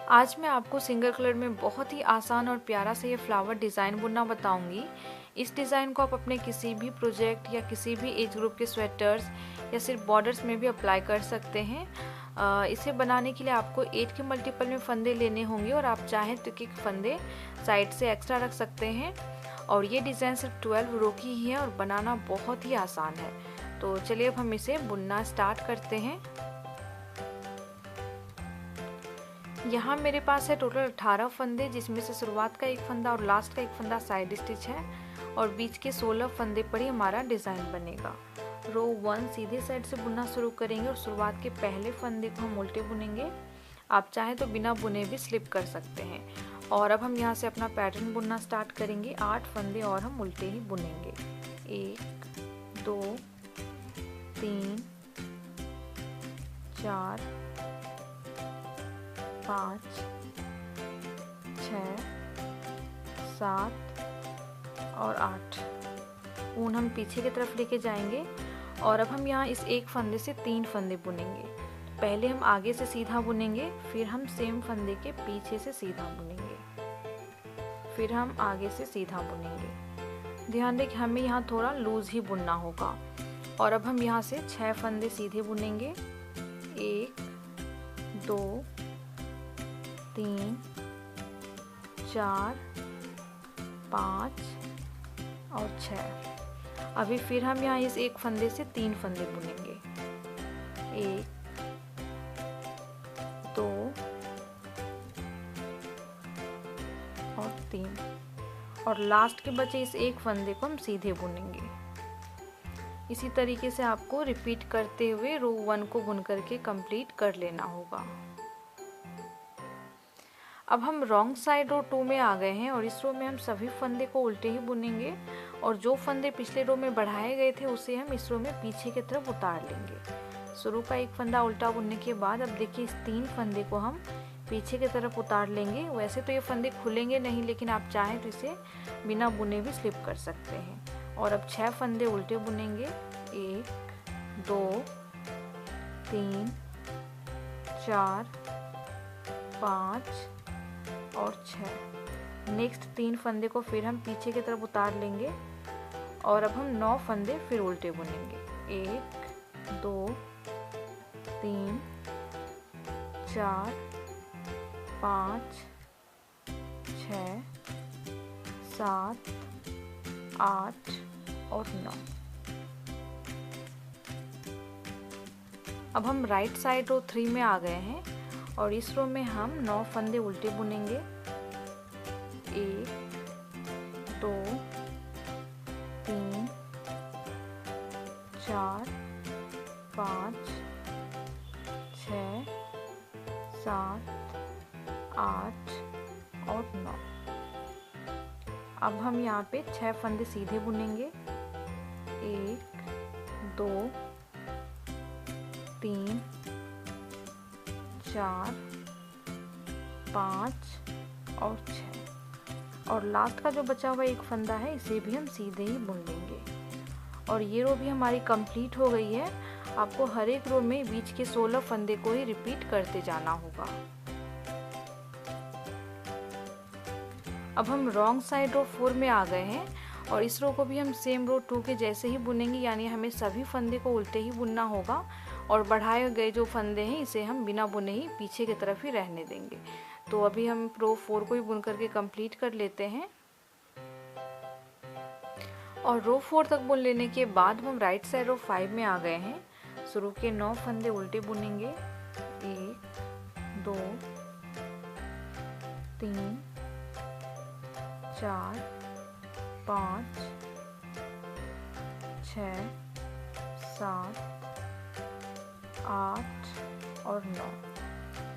आज मैं आपको सिंगल कलर में बहुत ही आसान और प्यारा सा ये फ्लावर डिज़ाइन बुनना बताऊंगी। इस डिज़ाइन को आप अपने किसी भी प्रोजेक्ट या किसी भी एज ग्रुप के स्वेटर्स या सिर्फ बॉर्डर्स में भी अप्लाई कर सकते हैं। इसे बनाने के लिए आपको 8 के मल्टीपल में फंदे लेने होंगे और आप चाहें तो एक फंदे साइड से एक्स्ट्रा रख सकते हैं। और ये डिज़ाइन सिर्फ 12 रो की ही है और बनाना बहुत ही आसान है। तो चलिए अब हम इसे बुनना स्टार्ट करते हैं। यहाँ मेरे पास है टोटल 18 फंदे, जिसमें से शुरुआत का एक फंदा और लास्ट का एक फंदा साइड स्टिच है और बीच के 16 फंदे पर ही हमारा डिज़ाइन बनेगा। रो 1 सीधे साइड से बुनना शुरू करेंगे और शुरुआत के पहले फंदे को हम उल्टे बुनेंगे। आप चाहें तो बिना बुने भी स्लिप कर सकते हैं। और अब हम यहाँ से अपना पैटर्न बुनना स्टार्ट करेंगे। 8 फंदे और हम उल्टे ही बुनेंगे। 1 2 3 4 5 6 7 और 8 ऊन हम पीछे की तरफ लेके जाएंगे। और अब हम यहाँ इस एक फंदे से 3 फंदे बुनेंगे। पहले हम आगे से सीधा बुनेंगे, फिर हम सेम फंदे के पीछे से सीधा बुनेंगे, फिर हम आगे से सीधा बुनेंगे। ध्यान दें कि हमें यहाँ थोड़ा लूज ही बुनना होगा। और अब हम यहाँ से 6 फंदे सीधे बुनेंगे। 1 2 3 4 5 और 6। अभी फिर हम यहाँ इस एक फंदे से 3 फंदे बुनेंगे। 1 2 और 3 और लास्ट के बचे इस एक फंदे को हम सीधे बुनेंगे। इसी तरीके से आपको रिपीट करते हुए रो 1 को बुन करके कंप्लीट कर लेना होगा। अब हम रॉन्ग साइड रो 2 में आ गए हैं और इस रो में हम सभी फंदे को उल्टे ही बुनेंगे और जो फंदे पिछले रो में बढ़ाए गए थे उसे हम इस रो में पीछे की तरफ उतार लेंगे। शुरू का एक फंदा उल्टा बुनने के बाद अब देखिए इस 3 फंदे को हम पीछे की तरफ उतार लेंगे। वैसे तो ये फंदे खुलेंगे नहीं, लेकिन आप चाहें तो इसे बिना बुने भी स्लिप कर सकते हैं। और अब 6 फंदे उल्टे बुनेंगे। 1 2 3 4 5 और 6। नेक्स्ट 3 फंदे को फिर हम पीछे की तरफ उतार लेंगे और अब हम 9 फंदे फिर उल्टे बुनेंगे। 1 2 3 4 5 6 7 8 और 9। अब हम राइट साइड रो 3 में आ गए हैं और इस रो में हम 9 फंदे उल्टे बुनेंगे। 1 2 3 4 5 6 7 8 और 9। अब हम यहाँ पे 6 फंदे सीधे बुनेंगे। 1 2 3 4 5 और 6 और लास्ट का जो बचा हुआ एक फंदा है इसे भी हम सीधे ही बुन लेंगे। और ये रो भी हमारी कंप्लीट हो गई है। आपको हर एक रो में बीच के 16 फंदे को ही रिपीट करते जाना होगा। अब हम रॉन्ग साइड रो 4 में आ गए हैं और इस रो को भी हम सेम रो 2 के जैसे ही बुनेंगे, यानी हमें सभी फंदे को उल्टे ही बुनना होगा और बढ़ाए गए जो फंदे हैं इसे हम बिना बुने ही पीछे की तरफ ही रहने देंगे। तो अभी हम रो 4 को ही बुन करके कंप्लीट कर लेते हैं। और रो 4 तक बुन लेने के बाद हम राइट साइड रो 5 में आ गए हैं। शुरू के 9 फंदे उल्टे बुनेंगे। 1 2 3 4 5 6 7 8 और 9।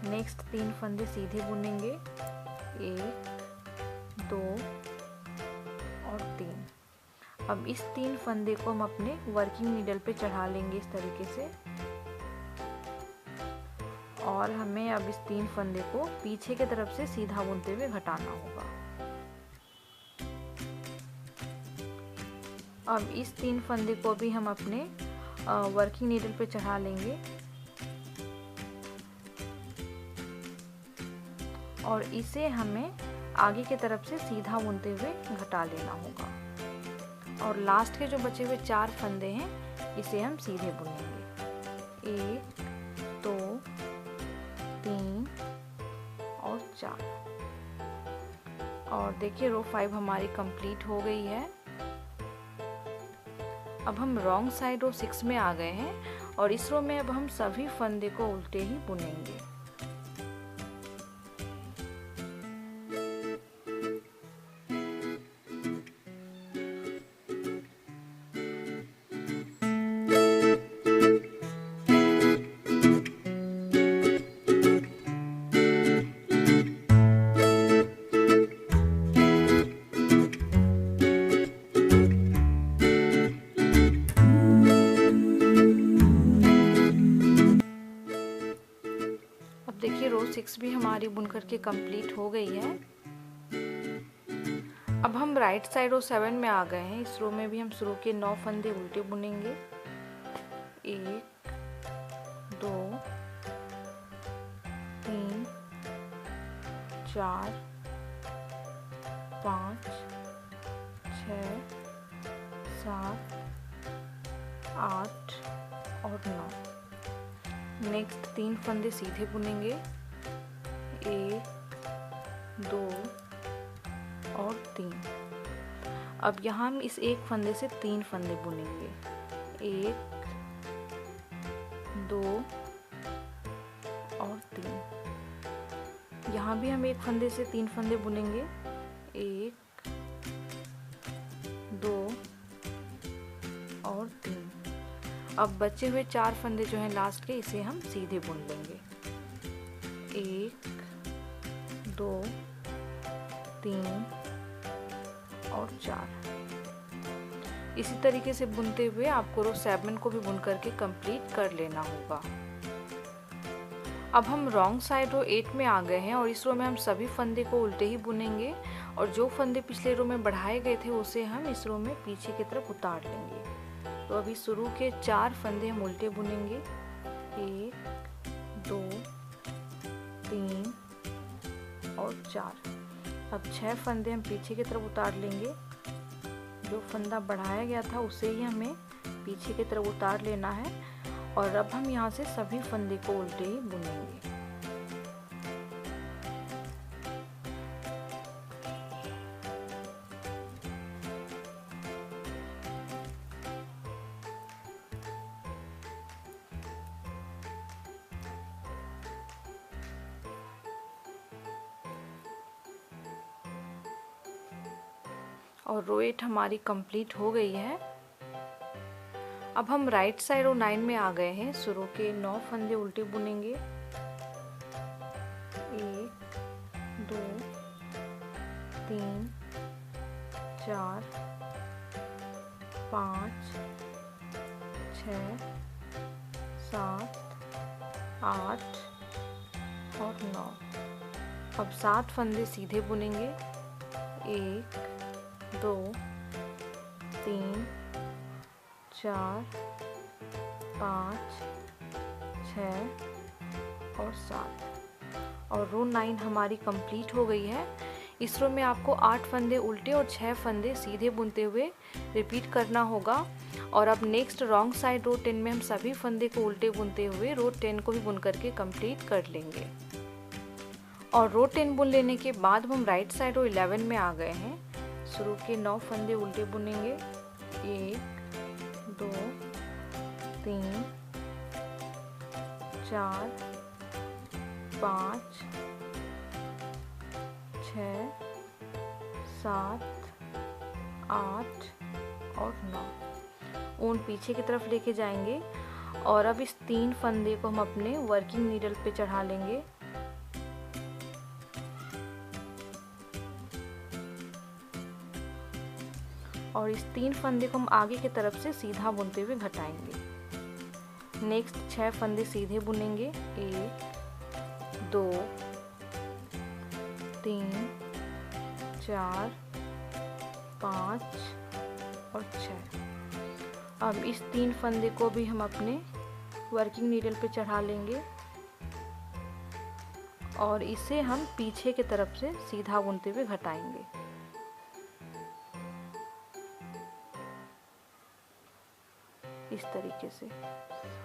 नेक्स्ट 3 फंदे सीधे बुनेंगे। 1 2 और 3। अब इस 3 फंदे को हम अपने वर्किंग नीडल पे चढ़ा लेंगे इस तरीके से और हमें अब इस 3 फंदे को पीछे की तरफ से सीधा बुनते हुए घटाना होगा। अब इस 3 फंदे को भी हम अपने वर्किंग नीडल पे चढ़ा लेंगे और इसे हमें आगे की तरफ से सीधा बुनते हुए घटा लेना होगा। और लास्ट के जो बचे हुए 4 फंदे हैं इसे हम सीधे बुनेंगे। 1 2 3 और 4। और देखिए रो 5 हमारी कंप्लीट हो गई है। अब हम रॉन्ग साइड रो 6 में आ गए हैं और इस रो में अब हम सभी फंदे को उल्टे ही बुनेंगे। देखिए रो 6 भी हमारी बुन करके कंप्लीट हो गई है। अब हम राइट साइड रो 7 में आ गए हैं। इस रो में भी हम शुरू के 9 फंदे उल्टे बुनेंगे। 1 2 3 4 5 6 7 8 और 9। नेक्स्ट 3 फंदे सीधे बुनेंगे। 1 2 और 3। अब यहाँ हम इस एक फंदे से 3 फंदे बुनेंगे। 1 2 और 3। यहाँ भी हम एक फंदे से 3 फंदे बुनेंगे। 1 2 और 3। अब बचे हुए 4 फंदे जो हैं लास्ट के इसे हम सीधे बुन लेंगे। 1 2 3 और 4। इसी तरीके से बुनते हुए आपको रो 7 को भी बुन करके कंप्लीट कर लेना होगा। अब हम रॉन्ग साइड रो 8 में आ गए हैं और इस रो में हम सभी फंदे को उल्टे ही बुनेंगे और जो फंदे पिछले रो में बढ़ाए गए थे उसे हम इस रो में पीछे की तरफ उतार लेंगे। तो अभी शुरू के 4 फंदे हम उल्टे बुनेंगे। 1 2 3 और 4। अब 6 फंदे हम पीछे की तरफ उतार लेंगे। जो फंदा बढ़ाया गया था उसे ही हमें पीछे की तरफ उतार लेना है और अब हम यहाँ से सभी फंदे को उल्टे ही बुनेंगे। और रो 8 हमारी कंप्लीट हो गई है। अब हम राइट साइड रो 9 में आ गए हैं। शुरू के 9 फंदे उल्टे बुनेंगे। 1 2 3 4 5 6 7 8 और 9। अब 7 फंदे सीधे बुनेंगे। 1 2 3 4 5 6 और 7। और रो 9 हमारी कंप्लीट हो गई है। इस रो में आपको 8 फंदे उल्टे और 6 फंदे सीधे बुनते हुए रिपीट करना होगा। और अब नेक्स्ट रॉन्ग साइड रो 10 में हम सभी फंदे को उल्टे बुनते हुए रो 10 को भी बुन करके कंप्लीट कर लेंगे। और रो 10 बुन लेने के बाद हम राइट साइड रो 11 में आ गए हैं। शुरू के 9 फंदे उल्टे बुनेंगे। 1 2 3 4 5 6 7 8 और 9। ऊन पीछे की तरफ लेके जाएंगे और अब इस 3 फंदे को हम अपने वर्किंग नीडल पे चढ़ा लेंगे। और इस 3 फंदे को हम आगे की तरफ से सीधा बुनते हुए घटाएंगे। नेक्स्ट 6 फंदे सीधे बुनेंगे। 1 2 3 4 5 और 6। अब इस 3 फंदे को भी हम अपने वर्किंग नीडल पे चढ़ा लेंगे और इसे हम पीछे की तरफ से सीधा बुनते हुए घटाएंगे। इस तरीके से।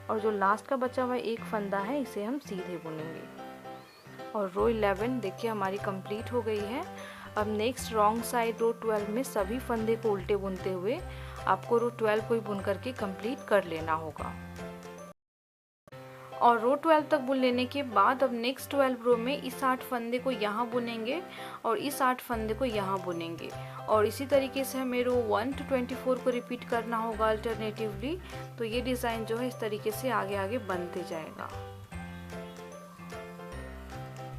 और जो लास्ट का बचा हुआ एक फंदा है इसे हम सीधे बुनेंगे। और रो 11 देखिए हमारी कंप्लीट हो गई है। अब नेक्स्ट रॉन्ग साइड रो 12 में सभी फंदे को उल्टे बुनते हुए आपको रो 12 को ही बुन करके कंप्लीट कर लेना होगा। और रो 12 तक बुन लेने के बाद अब नेक्स्ट 12 रो में इस 8 फंदे को यहाँ बुनेंगे और इस 8 फंदे को यहाँ बुनेंगे। और इसी तरीके से हमें रो 1 to 24 को रिपीट करना होगा अल्टरनेटिवली। तो ये डिज़ाइन जो है इस तरीके से आगे आगे बनते जाएगा।